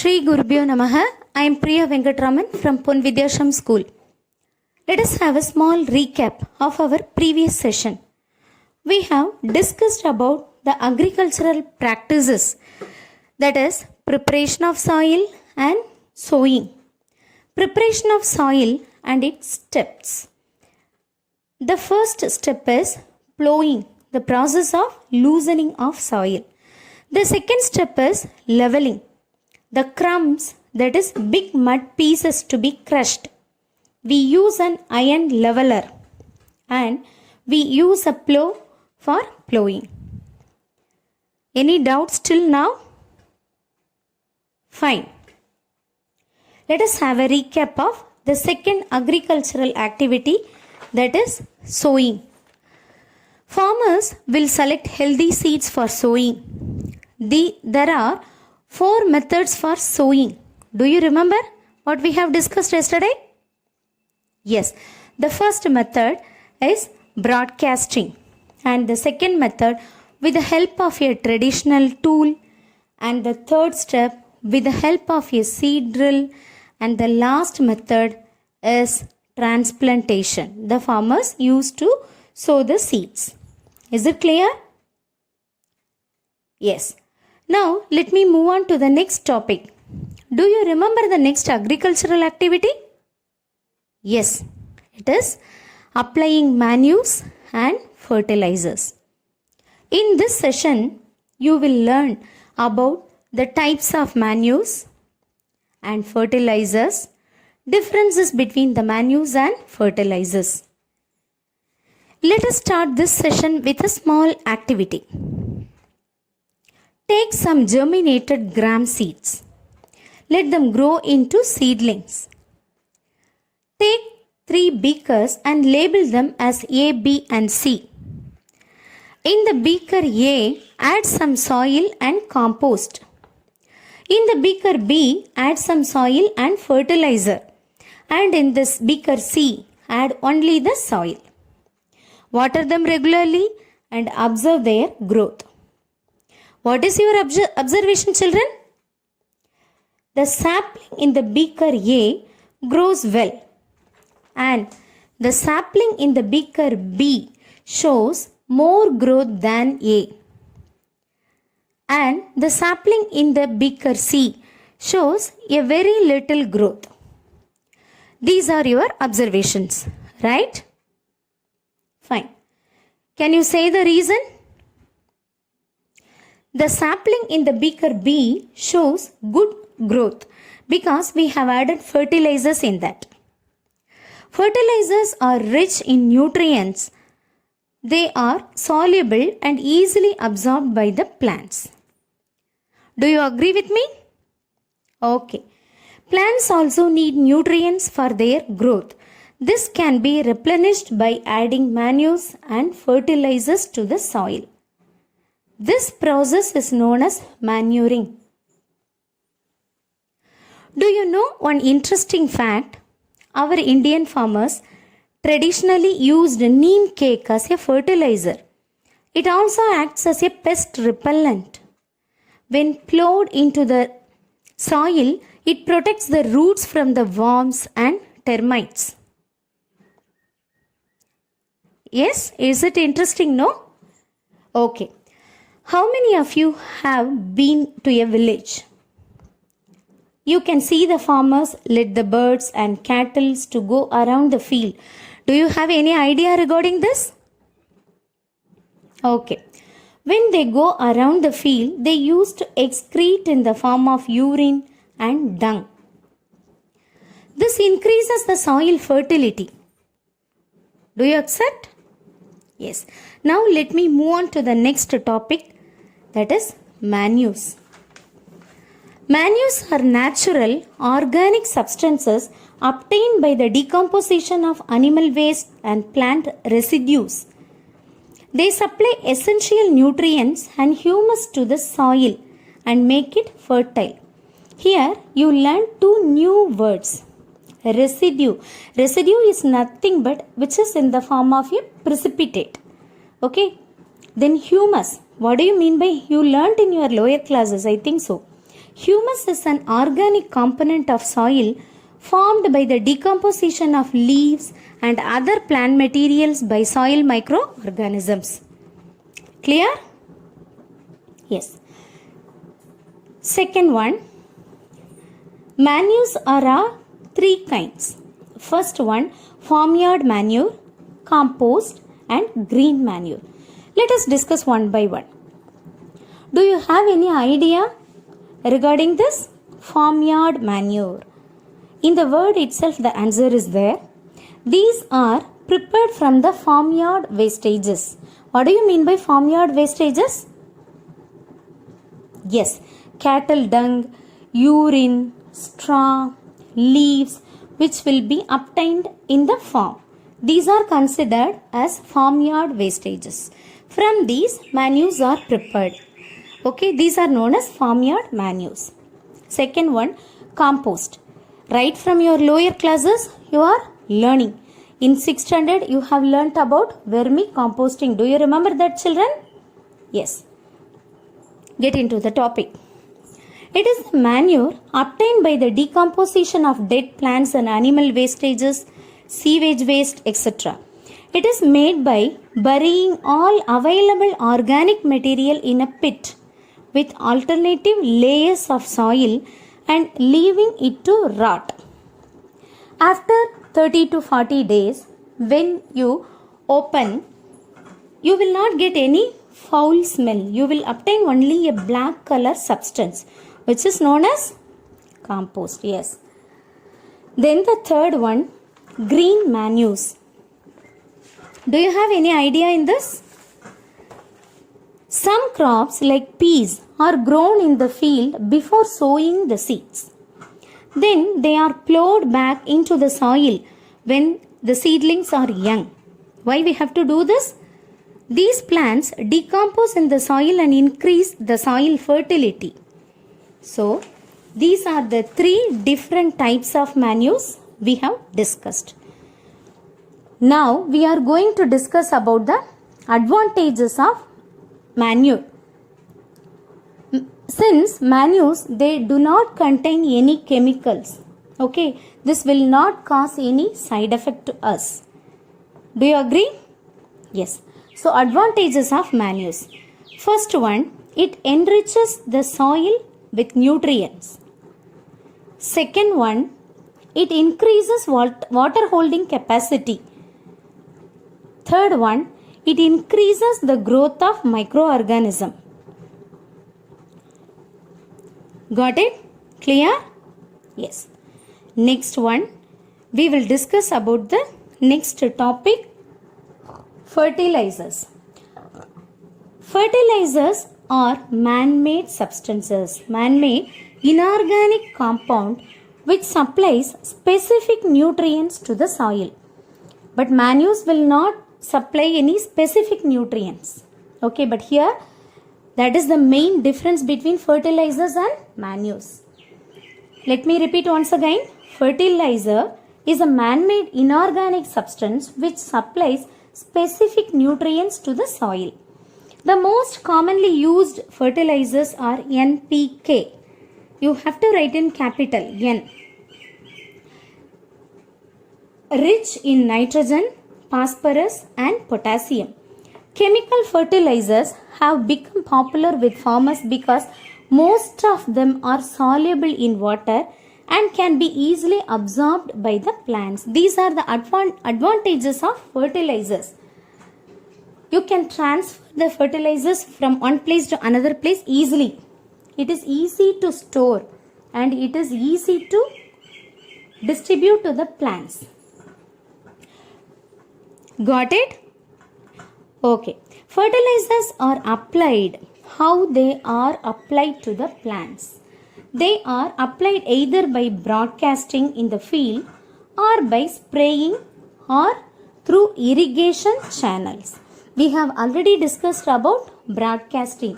Shri Gurubhyo Namaha. I am Priya Venkatraman from Pon Vidyashram School. Let us have a small recap of our previous session. We have discussed about the agricultural practices, that is preparation of soil and sowing. Preparation of soil and its steps. The first step is plowing, the process of loosening of soil. The second step is leveling. The crumbs, that is big mud pieces to be crushed. We use an iron leveler and we use a plow for plowing. Any doubts till now? Fine. Let us have a recap of the second agricultural activity, that is sowing. Farmers will select healthy seeds for sowing. There are 4 methods for sowing. Do you remember what we have discussed yesterday? Yes, the first method is broadcasting, and the second method with the help of a traditional tool, and the third step with the help of a seed drill, and the last method is transplantation. The farmers used to sow the seeds. Is it clear? Yes. Now let me move on to the next topic. Do you remember the next agricultural activity? Yes, it is applying manures and fertilizers. In this session, you will learn about the types of manures and fertilizers, differences between the manures and fertilizers. Let us start this session with a small activity. Take some germinated gram seeds. Let them grow into seedlings. Take 3 beakers and label them as A, B and C. In the beaker A, add some soil and compost. In the beaker B, add some soil and fertilizer. And in this beaker C, add only the soil. Water them regularly and observe their growth. What is your observation, children? The sapling in the beaker A grows well, and the sapling in the beaker B shows more growth than A, and the sapling in the beaker C shows a very little growth. These are your observations, right? Fine. Can you say the reason? The sapling in the beaker B shows good growth because we have added fertilizers in that. Fertilizers are rich in nutrients. They are soluble and easily absorbed by the plants. Do you agree with me? Okay. Plants also need nutrients for their growth. This can be replenished by adding manures and fertilizers to the soil. This process is known as manuring. Do you know one interesting fact? Our Indian farmers traditionally used neem cake as a fertilizer. It also acts as a pest repellent. When plowed into the soil, it protects the roots from the worms and termites. Yes, is it interesting, no? Okay. How many of you have been to a village? You can see the farmers let the birds and cattle to go around the field. Do you have any idea regarding this? Okay. When they go around the field, they used to excrete in the form of urine and dung. This increases the soil fertility. Do you accept? Yes. Now let me move on to the next topic, that is manures. Manures are natural organic substances obtained by the decomposition of animal waste and plant residues. They supply essential nutrients and humus to the soil and make it fertile. Here you learn 2 new words. Residue. Residue is nothing but which is in the form of a precipitate. Okay. Then humus. What do you mean by, you learnt in your lower classes, I think so. Humus is an organic component of soil formed by the decomposition of leaves and other plant materials by soil microorganisms. Clear? Yes. Second one, manures are three kinds. First one, farmyard manure, compost and green manure. Let us discuss one by one. Do you have any idea regarding this farmyard manure? In the word itself, the answer is there. These are prepared from the farmyard wastages. What do you mean by farmyard wastages? Yes, cattle dung, urine, straw, leaves, which will be obtained in the farm. These are considered as farmyard wastages. From these, manures are prepared. Okay, these are known as farmyard manures. Second one, compost. Right from your lower classes, you are learning. In 6th standard, you have learnt about vermicomposting. Do you remember that, children? Yes. Get into the topic. It is the manure obtained by the decomposition of dead plants and animal wastages, sewage waste, etc. It is made by burying all available organic material in a pit with alternative layers of soil and leaving it to rot. After 30 to 40 days, when you open, you will not get any foul smell. You will obtain only a black color substance, which is known as compost. Yes. Then the third one, green manures. Do you have any idea in this? Some crops like peas are grown in the field before sowing the seeds. Then they are plowed back into the soil when the seedlings are young. Why we have to do this? These plants decompose in the soil and increase the soil fertility. So, these are the three different types of manures we have discussed. Now, we are going to discuss about the advantages of manure. Since manures, they do not contain any chemicals. Okay, this will not cause any side effect to us. Do you agree? Yes. So, advantages of manures. First one, it enriches the soil with nutrients. Second one, it increases water holding capacity. Third one, it increases the growth of microorganism. Got it? Clear? Yes. Next one, we will discuss about the next topic, fertilizers. Fertilizers are man-made substances, man-made inorganic compound which supplies specific nutrients to the soil. But manures will not supply any specific nutrients. Okay, but here that is the main difference between fertilizers and manures. Let me repeat once again. Fertilizer is a man-made inorganic substance which supplies specific nutrients to the soil. The most commonly used fertilizers are NPK. You have to write in capital N. Rich in nitrogen, phosphorus and potassium. Chemical fertilizers have become popular with farmers because most of them are soluble in water and can be easily absorbed by the plants. These are the advantages of fertilizers. You can transfer the fertilizers from one place to another place easily. It is easy to store and it is easy to distribute to the plants. Got it? Okay. Fertilizers are applied. How they are applied to the plants? They are applied either by broadcasting in the field or by spraying or through irrigation channels. We have already discussed about broadcasting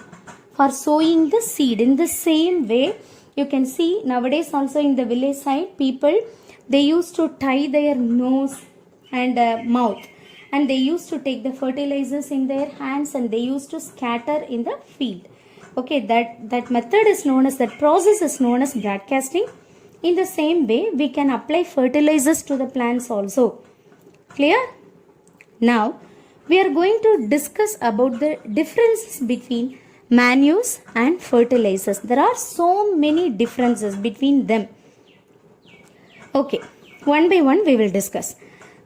for sowing the seed. In the same way, you can see nowadays also in the village side, people, they used to tie their nose and mouth, and they used to take the fertilizers in their hands and they used to scatter in the field. Okay, that method is known as, that process is known as broadcasting. In the same way, we can apply fertilizers to the plants also. Clear? Now, we are going to discuss about the differences between manures and fertilizers. There are so many differences between them. Okay, one by one we will discuss.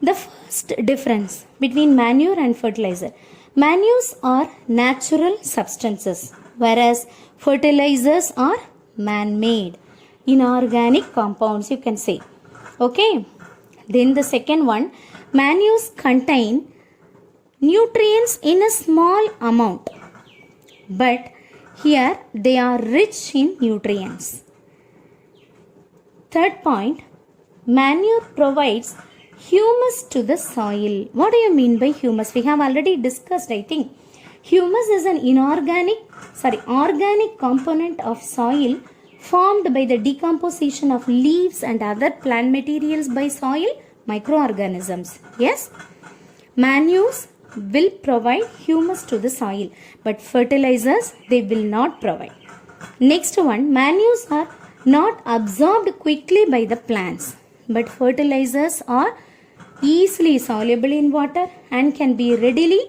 The first difference between manure and fertilizer. Manures are natural substances, whereas fertilizers are man-made, inorganic compounds, you can say. Okay. Then the second one, manures contain nutrients in a small amount, but here they are rich in nutrients. Third point, manure provides humus to the soil. What do you mean by humus? We have already discussed, I think. Humus is an organic component of soil formed by the decomposition of leaves and other plant materials by soil microorganisms. Yes? Manures will provide humus to the soil, but fertilizers they will not provide. Next one, manures are not absorbed quickly by the plants, but fertilizers are easily soluble in water and can be readily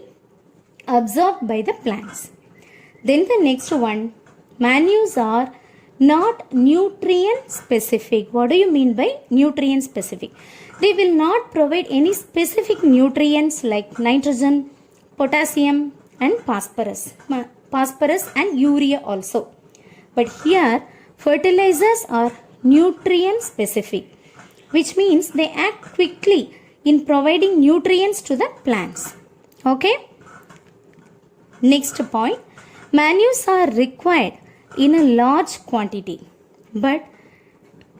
absorbed by the plants. Then the next one, manures are not nutrient specific. What do you mean by nutrient specific? They will not provide any specific nutrients like nitrogen, potassium and phosphorus and urea also. But here fertilizers are nutrient specific, which means they act quickly in providing nutrients to the plants. Okay. Next point, manures are required in a large quantity, but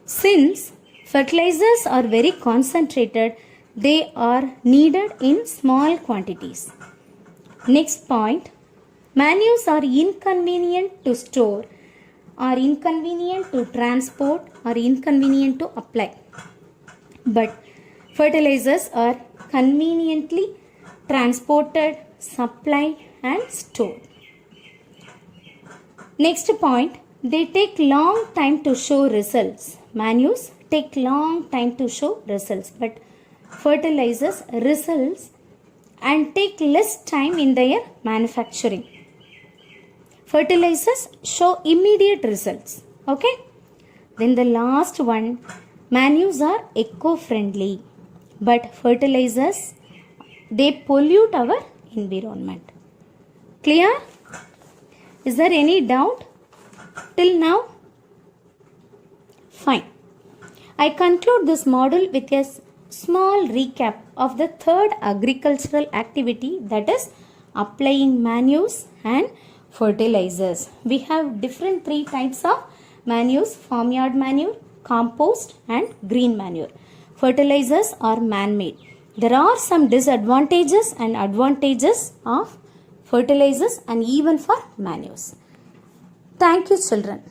since fertilizers are very concentrated, they are needed in small quantities. Next point, manures are inconvenient to store, are inconvenient to transport, are inconvenient to apply, but fertilizers are conveniently transported, supplied and stored. Next point, they take long time to show results. Manures take long time to show results, but fertilizers results and take less time in their manufacturing. Fertilizers show immediate results. Okay. Then the last one, manures are eco-friendly, but fertilizers they pollute our environment. Clear? Is there any doubt till now? Fine. I conclude this module with a small recap of the third agricultural activity, that is applying manures and fertilizers. We have different three types of manures: farmyard manure, compost and green manure. Fertilizers are man-made. There are some disadvantages and advantages of fertilizers and even for manures. Thank you, children.